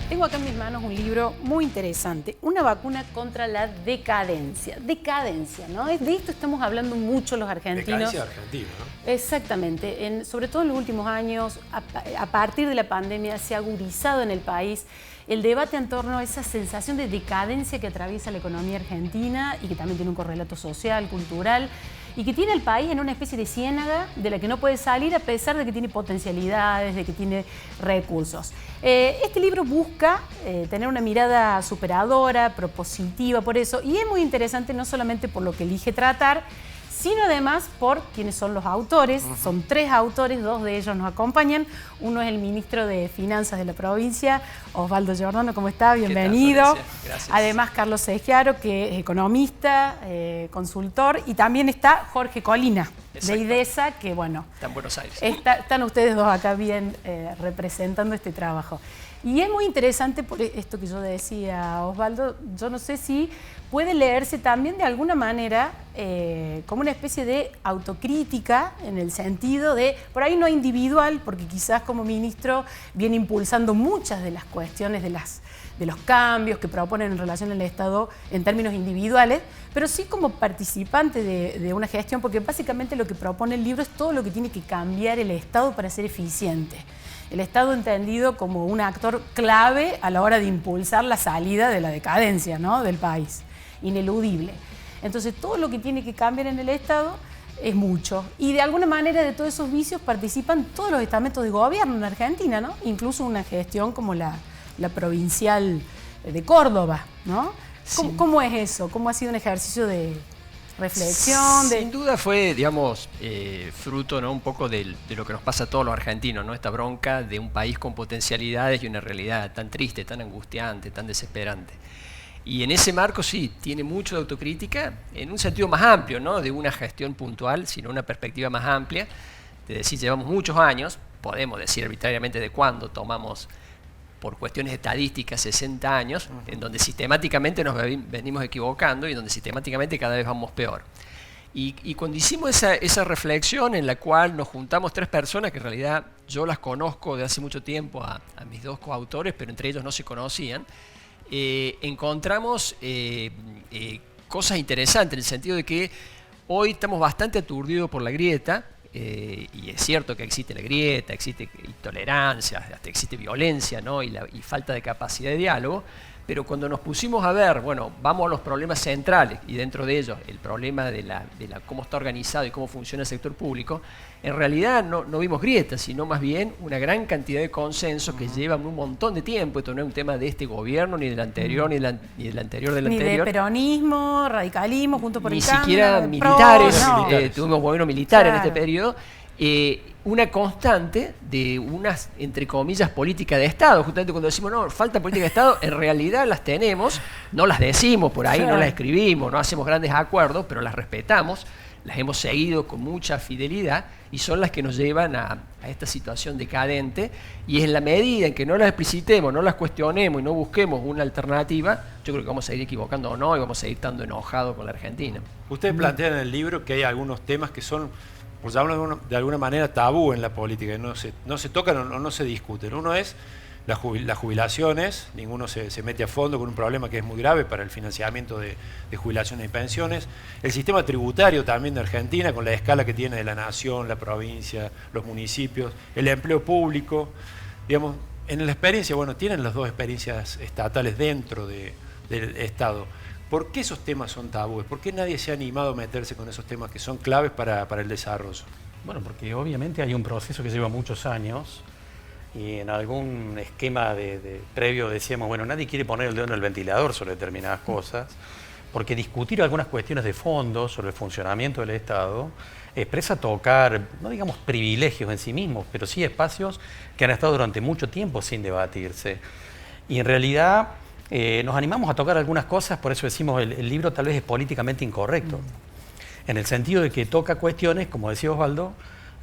Tengo acá en mis manos un libro muy interesante, Una vacuna contra la decadencia. Decadencia, ¿no? De esto estamos hablando mucho los argentinos. Decadencia argentina, ¿no? Exactamente. Sobre todo en los últimos años, a partir de la pandemia, se ha agudizado en el país el debate en torno a esa sensación de decadencia que atraviesa la economía argentina y que también tiene un correlato social, cultural, y que tiene al país en una especie de ciénaga de la que no puede salir a pesar de que tiene potencialidades, de que tiene recursos. Este libro busca tener una mirada superadora, propositiva por eso, y es muy interesante no solamente por lo que elige tratar, sino además por quienes son los autores. Son 3 autores, 2 de ellos nos acompañan. Uno es el ministro de Finanzas de la provincia, Osvaldo Giordano. ¿Cómo está? Bienvenido. ¿Qué tal, Florencia? Gracias. Además, Carlos Segiaro, que es economista, consultor, y también está Jorge Colina, de IDESA, que bueno... Está en Buenos Aires. Están ustedes dos acá bien representando este trabajo. Y es muy interesante por esto que yo decía, Osvaldo. Yo no sé si puede leerse también de alguna manera como una especie de autocrítica, en el sentido de, por ahí no individual, porque quizás como ministro viene impulsando muchas de las cuestiones de los cambios que proponen en relación al Estado en términos individuales, pero sí como participante de una gestión, porque básicamente lo que propone el libro es todo lo que tiene que cambiar el Estado para ser eficiente. El Estado entendido como un actor clave a la hora de impulsar la salida de la decadencia, ¿no?, del país, ineludible. Entonces, todo lo que tiene que cambiar en el Estado es mucho. Y de alguna manera de todos esos vicios participan todos los estamentos de gobierno en Argentina, ¿no? Incluso una gestión como la provincial de Córdoba, ¿no? Sí. ¿Cómo es eso? ¿Cómo ha sido un ejercicio de reflexión? Sin duda fue, digamos, fruto, ¿no?, un poco de lo que nos pasa a todos los argentinos, ¿no? Esta bronca de un país con potencialidades y una realidad tan triste, tan angustiante, tan desesperante. Y en ese marco sí, tiene mucho de autocrítica, en un sentido más amplio, ¿no?, de una gestión puntual, sino una perspectiva más amplia, de decir, llevamos muchos años, podemos decir arbitrariamente de cuándo tomamos, por cuestiones estadísticas, 60 años, en donde sistemáticamente nos venimos equivocando y donde sistemáticamente cada vez vamos peor. Y cuando hicimos esa reflexión en la cual nos juntamos 3 personas, que en realidad yo las conozco de hace mucho tiempo a mis 2 coautores, pero entre ellos no se conocían, encontramos cosas interesantes en el sentido de que hoy estamos bastante aturdidos por la grieta. Y es cierto que existe la grieta, existe intolerancia, hasta existe violencia, ¿no?, y falta de capacidad de diálogo, pero cuando nos pusimos a ver, bueno, vamos a los problemas centrales, y dentro de ellos el problema de cómo está organizado y cómo funciona el sector público, en realidad no vimos grietas, sino más bien una gran cantidad de consensos que llevan un montón de tiempo. Esto no es un tema de este gobierno, ni del anterior, ni del anterior del Ni anterior. de peronismo, radicalismo, Juntos por el Ni Cambio, siquiera PRO, militares, no. tuvimos gobierno militar, Claro, en este periodo. Una constante de unas, entre comillas, políticas de Estado. Justamente cuando decimos, no, falta política de Estado, en realidad las tenemos, no las decimos por ahí, no las escribimos, no hacemos grandes acuerdos, pero las respetamos, las hemos seguido con mucha fidelidad y son las que nos llevan a esta situación decadente. Y en la medida en que no las explicitemos, no las cuestionemos y no busquemos una alternativa, yo creo que vamos a ir equivocando o no y vamos a ir estando enojados con la Argentina. Ustedes plantean en el libro que hay algunos temas que son, por llamarlo de alguna manera, tabú en la política, no se tocan o no se discuten. Uno es las jubilaciones. Ninguno se mete a fondo con un problema que es muy grave para el financiamiento de jubilaciones y pensiones. El sistema tributario también de Argentina, con la escala que tiene de la nación, la provincia, los municipios, el empleo público. Digamos, en la experiencia, bueno, tienen las 2 experiencias estatales dentro del Estado. ¿Por qué esos temas son tabúes? ¿Por qué nadie se ha animado a meterse con esos temas que son claves para el desarrollo? Bueno, porque obviamente hay un proceso que lleva muchos años y en algún esquema previo decíamos, bueno, nadie quiere poner el dedo en el ventilador sobre determinadas cosas, porque discutir algunas cuestiones de fondo sobre el funcionamiento del Estado expresa tocar, no digamos privilegios en sí mismos, pero sí espacios que han estado durante mucho tiempo sin debatirse. Y en realidad nos animamos a tocar algunas cosas, por eso decimos el libro tal vez es políticamente incorrecto, en el sentido de que toca cuestiones, como decía Osvaldo,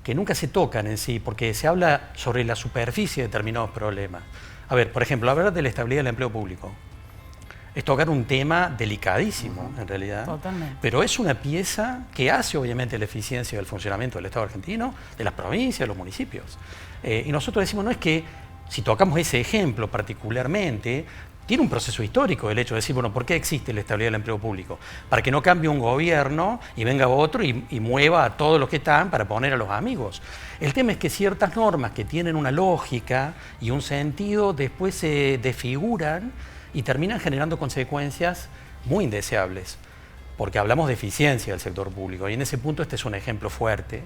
que nunca se tocan en sí, porque se habla sobre la superficie de determinados problemas. A ver, por ejemplo, hablar de la estabilidad del empleo público es tocar un tema delicadísimo, en realidad. Totalmente. Pero es una pieza que hace, obviamente, la eficiencia del funcionamiento del Estado argentino, de las provincias, de los municipios. Y nosotros decimos, no es que si tocamos ese ejemplo particularmente, tiene un proceso histórico el hecho de decir, bueno, ¿por qué existe la estabilidad del empleo público? Para que no cambie un gobierno y venga otro y mueva a todos los que están para poner a los amigos. El tema es que ciertas normas que tienen una lógica y un sentido después se desfiguran y terminan generando consecuencias muy indeseables, porque hablamos de eficiencia del sector público y en ese punto este es un ejemplo fuerte,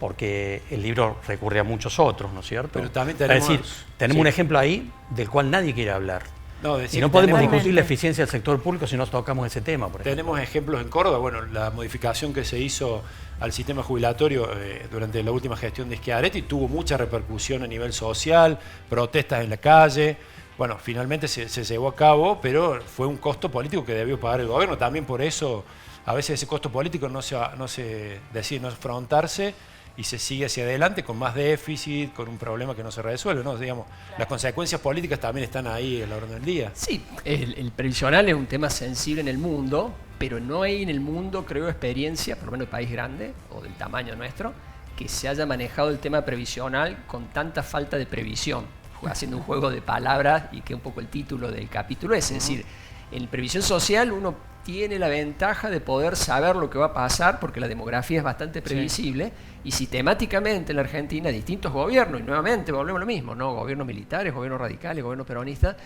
porque el libro recurre a muchos otros, ¿no es cierto? Pero también tenemos, es decir, tenemos un ejemplo ahí del cual nadie quiere hablar. Y no podemos Totalmente. discutir la eficiencia del sector público si no tocamos ese tema, por ejemplo. Tenemos ejemplos en Córdoba, bueno, la modificación que se hizo al sistema jubilatorio durante la última gestión de Schiaretti tuvo mucha repercusión a nivel social, protestas en la calle. Bueno, finalmente se llevó a cabo, pero fue un costo político que debió pagar el gobierno. También por eso, a veces ese costo político no se decide no afrontarse y se sigue hacia adelante con más déficit, con un problema que no se resuelve, ¿no? Digamos, las consecuencias políticas también están ahí en la orden del día. Sí, el previsional es un tema sensible en el mundo, pero no hay en el mundo, creo, experiencia, por lo menos de país grande o del tamaño nuestro, que se haya manejado el tema previsional con tanta falta de previsión, haciendo un juego de palabras y que un poco el título del capítulo es decir, en previsión social uno tiene la ventaja de poder saber lo que va a pasar porque la demografía es bastante previsible y sistemáticamente en la Argentina distintos gobiernos, y nuevamente volvemos a lo mismo, ¿no? Gobiernos militares, gobiernos radicales, gobiernos peronistas,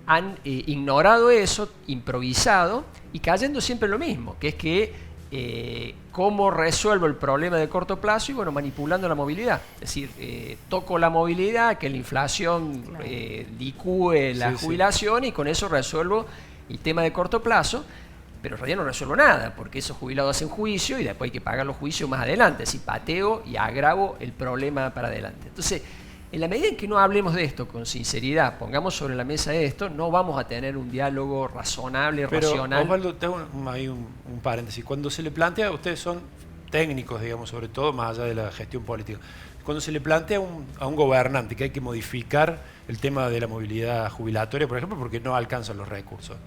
han ignorado eso, improvisado y cayendo siempre en lo mismo, que es que cómo resuelvo el problema de corto plazo y bueno, manipulando la movilidad. Es decir, toco la movilidad, que la inflación licúe la jubilación y con eso resuelvo el tema de corto plazo, pero en realidad no resuelvo nada, porque esos jubilados hacen juicio y después hay que pagar los juicios más adelante, es decir, pateo y agravo el problema para adelante. Entonces, en la medida en que no hablemos de esto con sinceridad, pongamos sobre la mesa esto, no vamos a tener un diálogo razonable, racional. Osvaldo, tengo ahí un paréntesis. Cuando se le plantea, ustedes son técnicos, digamos, sobre todo más allá de la gestión política, cuando se le plantea a un gobernante que hay que modificar el tema de la movilidad jubilatoria, por ejemplo, porque no alcanzan los recursos,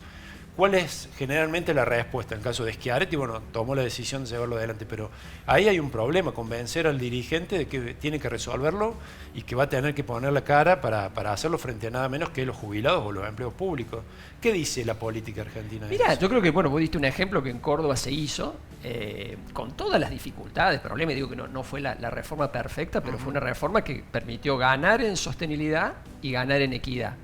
¿cuál es generalmente la respuesta? En caso de Schiaretti, bueno, tomó la decisión de llevarlo adelante, pero ahí hay un problema, convencer al dirigente de que tiene que resolverlo y que va a tener que poner la cara para hacerlo frente a nada menos que los jubilados o los empleos públicos. ¿Qué dice la política argentina? Mirá, yo creo que, bueno, vos diste un ejemplo que en Córdoba se hizo, con todas las dificultades, problemas, digo que no fue la reforma perfecta, pero fue una reforma que permitió ganar en sostenibilidad y ganar en equidad.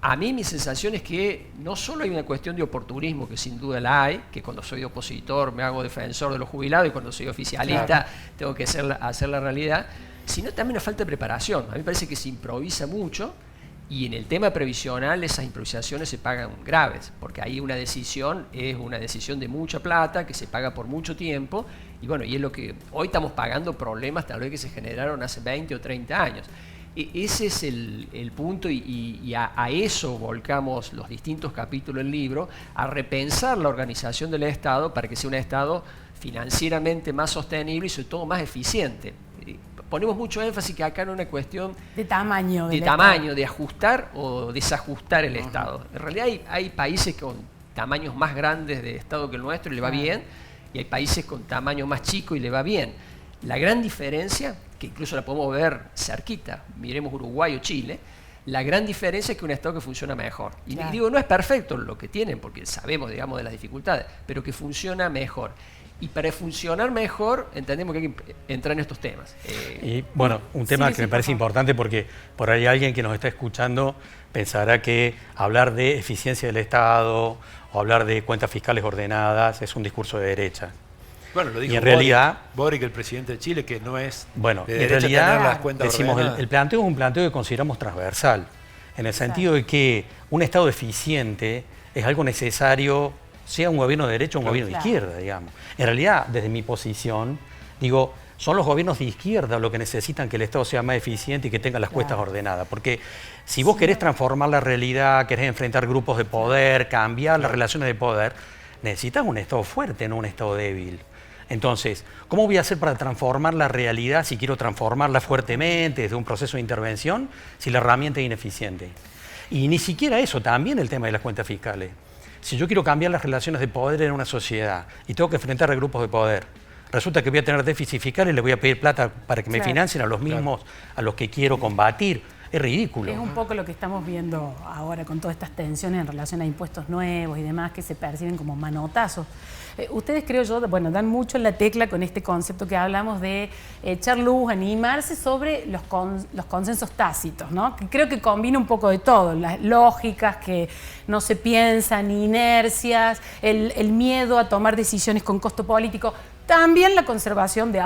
A mí mi sensación es que no solo hay una cuestión de oportunismo, que sin duda la hay, que cuando soy opositor me hago defensor de los jubilados y cuando soy oficialista tengo que hacer la realidad, sino también una falta de preparación. A mí me parece que se improvisa mucho y en el tema previsional esas improvisaciones se pagan graves, porque ahí una decisión es una decisión de mucha plata que se paga por mucho tiempo y bueno, y es lo que hoy estamos pagando problemas tal vez que se generaron hace 20 o 30 años. Ese es el punto y a eso volcamos los distintos capítulos del libro, a repensar la organización del Estado para que sea un Estado financieramente más sostenible y sobre todo más eficiente. Ponemos mucho énfasis que acá no es una cuestión de tamaño, de ajustar o desajustar el Estado. En realidad hay países con tamaños más grandes de Estado que el nuestro y le va bien, y hay países con tamaño más chico y le va bien. La gran diferencia, que incluso la podemos ver cerquita, miremos Uruguay o Chile, la gran diferencia es que un Estado que funciona mejor. Y digo, no es perfecto lo que tienen, porque sabemos, digamos, de las dificultades, pero que funciona mejor. Y para funcionar mejor, entendemos que hay que entrar en estos temas. Y bueno, un tema que me parece importante porque por ahí alguien que nos está escuchando pensará que hablar de eficiencia del Estado o hablar de cuentas fiscales ordenadas es un discurso de derecha. Bueno, lo dijo y en realidad, Boric, el presidente de Chile, que no es bueno, de en derecha tener las realidad cuentas decimos el planteo es un planteo que consideramos transversal, en el sentido de que un Estado eficiente es algo necesario, sea un gobierno de derecha o un gobierno de izquierda, digamos. En realidad, desde mi posición, digo, son los gobiernos de izquierda los que necesitan que el Estado sea más eficiente y que tenga las cuentas ordenadas. Porque si vos querés transformar la realidad, querés enfrentar grupos de poder, cambiar las relaciones de poder, necesitas un Estado fuerte, no un Estado débil. Entonces, ¿cómo voy a hacer para transformar la realidad si quiero transformarla fuertemente desde un proceso de intervención si la herramienta es ineficiente? Y ni siquiera eso, también el tema de las cuentas fiscales. Si yo quiero cambiar las relaciones de poder en una sociedad y tengo que enfrentar a grupos de poder, resulta que voy a tener déficit fiscal y le voy a pedir plata para que me financien a los mismos a los que quiero combatir. Es ridículo. Es un poco lo que estamos viendo ahora con todas estas tensiones en relación a impuestos nuevos y demás que se perciben como manotazos. Ustedes, creo yo, bueno, dan mucho en la tecla con este concepto que hablamos de echar luz, animarse sobre los consensos tácitos, ¿no? Que creo que combina un poco de todo, las lógicas que no se piensan, inercias, el miedo a tomar decisiones con costo político, también la conservación de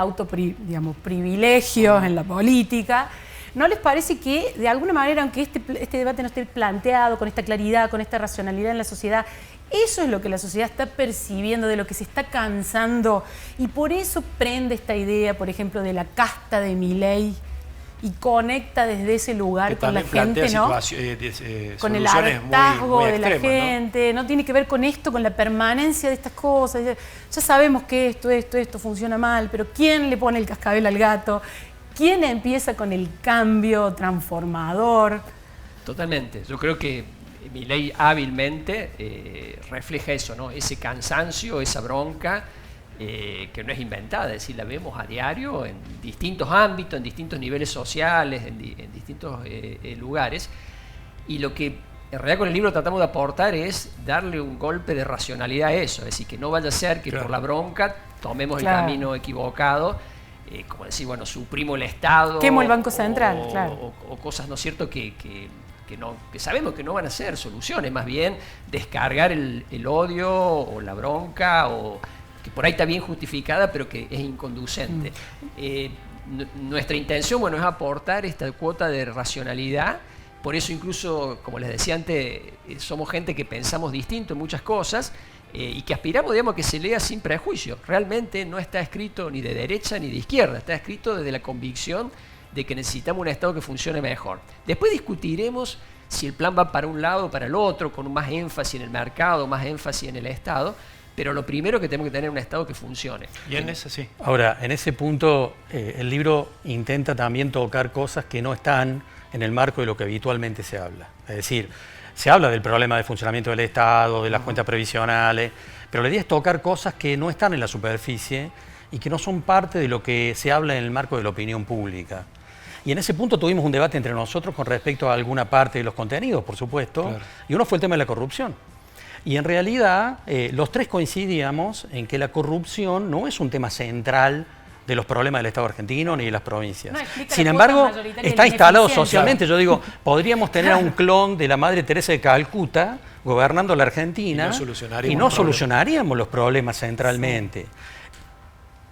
privilegios en la política. ¿No les parece que, de alguna manera, aunque este debate no esté planteado con esta claridad, con esta racionalidad en la sociedad, eso es lo que la sociedad está percibiendo, de lo que se está cansando, y por eso prende esta idea, por ejemplo, de la casta de Milei y conecta desde ese lugar que con la gente, ¿no? Con el hartazgo de la gente, ¿no? Tiene que ver con esto, con la permanencia de estas cosas. Ya sabemos que esto funciona mal, pero ¿quién le pone el cascabel al gato? ¿Quién empieza con el cambio transformador? Totalmente. Yo creo que Milei hábilmente refleja eso, ¿no? Ese cansancio, esa bronca que no es inventada, es decir, la vemos a diario en distintos ámbitos, en distintos niveles sociales, en distintos lugares. Y lo que en realidad con el libro tratamos de aportar es darle un golpe de racionalidad a eso, es decir, que no vaya a ser que por la bronca tomemos el camino equivocado. Como decir, bueno, suprimo el Estado. Quemo el Banco Central, o cosas, ¿no es cierto?, que sabemos que no van a ser soluciones, más bien descargar el odio o la bronca, o que por ahí está bien justificada, pero que es inconducente. Nuestra intención, bueno, es aportar esta cuota de racionalidad. Por eso incluso, como les decía antes, somos gente que pensamos distinto en muchas cosas, y que aspiramos, digamos, a que se lea sin prejuicio. Realmente no está escrito ni de derecha ni de izquierda, está escrito desde la convicción de que necesitamos un Estado que funcione mejor. Después discutiremos si el plan va para un lado o para el otro, con más énfasis en el mercado, más énfasis en el Estado, pero lo primero que tenemos que tener es un Estado que funcione. Y en eso sí. Ahora, en ese punto, el libro intenta también tocar cosas que no están en el marco de lo que habitualmente se habla. Es decir, se habla del problema de funcionamiento del Estado, de las cuentas previsionales, pero la idea es tocar cosas que no están en la superficie y que no son parte de lo que se habla en el marco de la opinión pública. Y en ese punto tuvimos un debate entre nosotros con respecto a alguna parte de los contenidos, por supuesto, y uno fue el tema de la corrupción. Y en realidad, los tres coincidíamos en que la corrupción no es un tema central de los problemas del Estado argentino ni de las provincias. No, sin embargo, está instalado socialmente. Yo digo, podríamos tener a un clon de la Madre Teresa de Calcuta gobernando la Argentina y no solucionaríamos los problemas centralmente. Sí.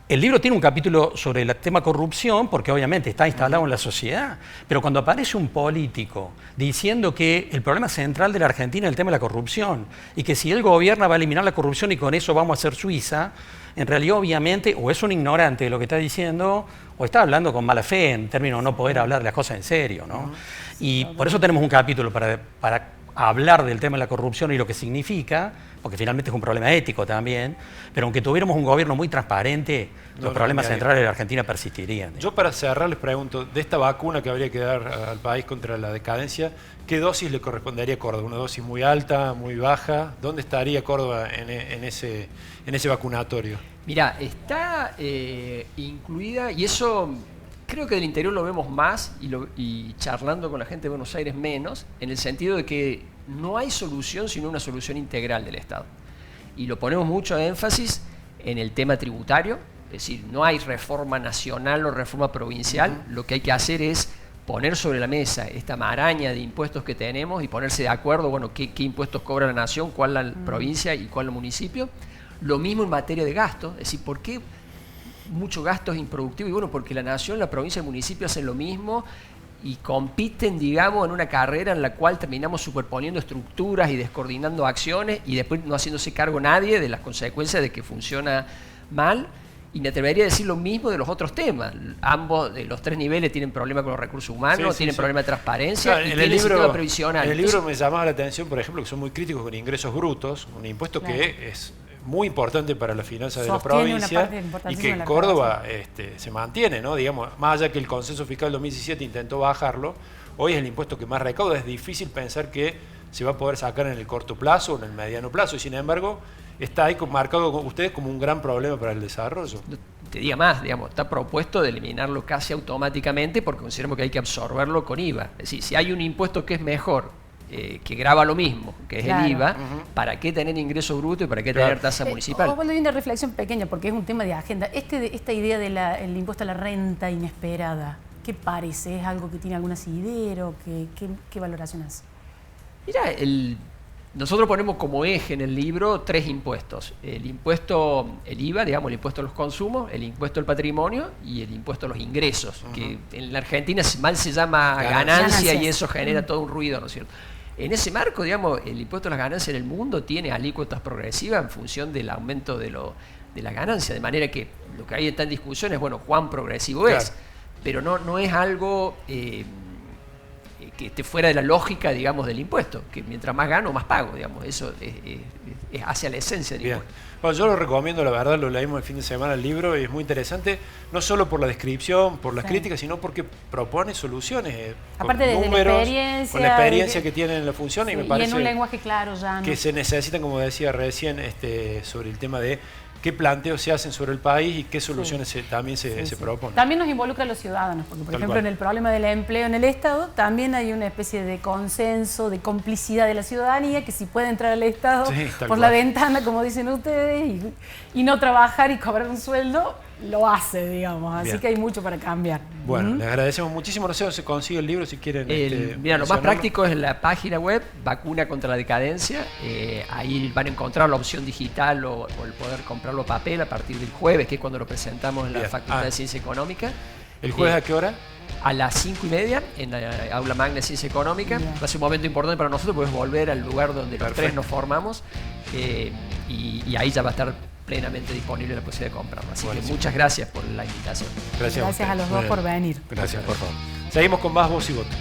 El libro tiene un capítulo sobre el tema corrupción porque obviamente está instalado en la sociedad, pero cuando aparece un político diciendo que el problema central de la Argentina es el tema de la corrupción y que si él gobierna va a eliminar la corrupción y con eso vamos a ser Suiza, en realidad obviamente o es un ignorante de lo que está diciendo o está hablando con mala fe en términos de no poder hablar de las cosas en serio, ¿no? Y por eso tenemos un capítulo para hablar del tema de la corrupción y lo que significa, porque finalmente es un problema ético también, pero aunque tuviéramos un gobierno muy transparente, los problemas centrales de la Argentina persistirían. Yo para cerrar les pregunto, de esta vacuna que habría que dar al país contra la decadencia, ¿qué dosis le correspondería a Córdoba? ¿Una dosis muy alta, muy baja? ¿Dónde estaría Córdoba en ese vacunatorio? Mirá, está incluida, y eso creo que del interior lo vemos más y charlando con la gente de Buenos Aires menos, en el sentido de que no hay solución sino una solución integral del Estado. Y lo ponemos mucho énfasis en el tema tributario, es decir, no hay reforma nacional o reforma provincial, lo que hay que hacer es poner sobre la mesa esta maraña de impuestos que tenemos y ponerse de acuerdo, bueno, qué impuestos cobra la nación, cuál la provincia y cuál el municipio. Lo mismo en materia de gastos, es decir, ¿por qué mucho gasto es improductivo? Y bueno, porque la nación, la provincia y el municipio hacen lo mismo y compiten, digamos, en una carrera en la cual terminamos superponiendo estructuras y descoordinando acciones y después no haciéndose cargo nadie de las consecuencias de que funciona mal. Y me atrevería a decir lo mismo de los otros temas. Ambos de los tres niveles tienen problemas con los recursos humanos, tienen problemas de transparencia, claro, y tienen sistema previsional. En el libro me llamaba la atención, por ejemplo, que son muy críticos con ingresos brutos, un impuesto que es muy importante para las finanzas de la provincia y que en Córdoba se mantiene, ¿no? Digamos, más allá que el consenso fiscal del 2017 intentó bajarlo, hoy es el impuesto que más recauda. Es difícil pensar que se va a poder sacar en el corto plazo o en el mediano plazo y sin embargo está ahí marcado con ustedes como un gran problema para el desarrollo. te diga más, digamos, está propuesto de eliminarlo casi automáticamente porque consideramos que hay que absorberlo con IVA. Es decir, si hay un impuesto que es mejor, que grava lo mismo, que es el IVA, ¿para qué tener ingreso bruto y para qué tener tasa municipal? Osvaldo, hay una reflexión pequeña porque es un tema de agenda. Esta idea del impuesto a la renta inesperada, ¿qué parece? ¿Es algo que tiene algún asidero? ¿Qué valoración hace? Mira, nosotros ponemos como eje en el libro 3 impuestos. El IVA, digamos, el impuesto a los consumos, el impuesto al patrimonio y el impuesto a los ingresos, que en la Argentina mal se llama ganancia y eso genera todo un ruido, ¿no es cierto? En ese marco, digamos, el impuesto a las ganancias en el mundo tiene alícuotas progresivas en función del aumento de la ganancia, de manera que lo que hay está en discusión es, bueno, cuán progresivo es, pero no es algo que esté fuera de la lógica, digamos, del impuesto, que mientras más gano, más pago, digamos, eso es hacia la esencia del impuesto. Bueno, yo lo recomiendo, la verdad, lo leímos el fin de semana el libro y es muy interesante, no solo por la descripción, por las críticas, sino porque propone soluciones. Aparte de números, la experiencia. con la experiencia que tienen en la función y me parece y en un lenguaje claro ya. Que se necesitan, como decía recién, sobre el tema de qué planteos se hacen sobre el país y qué soluciones también se proponen. También nos involucra a los ciudadanos, porque por ejemplo en el problema del empleo en el Estado también hay una especie de consenso, de complicidad de la ciudadanía, que si puede entrar al Estado por la ventana, como dicen ustedes, y no trabajar y cobrar un sueldo, lo hace, digamos. Así que hay mucho para cambiar. Bueno, les agradecemos muchísimo. No sé dónde se consigue el libro, si quieren. Mira, lo más práctico es la página web, Vacuna contra la Decadencia. Ahí van a encontrar la opción digital o el poder comprarlo a papel a partir del jueves, que es cuando lo presentamos en la Facultad de Ciencia Económica. ¿El jueves a qué hora? A las 5:30 en la Aula Magna de Ciencia Económica. Va a ser un momento importante para nosotros, podemos volver al lugar donde los 3 nos formamos y ahí ya va a estar plenamente disponible la posibilidad de comprarlo. Así que muchas gracias por la invitación. Gracias a los dos por venir. Gracias, por favor. Seguimos con más Voz y Voto.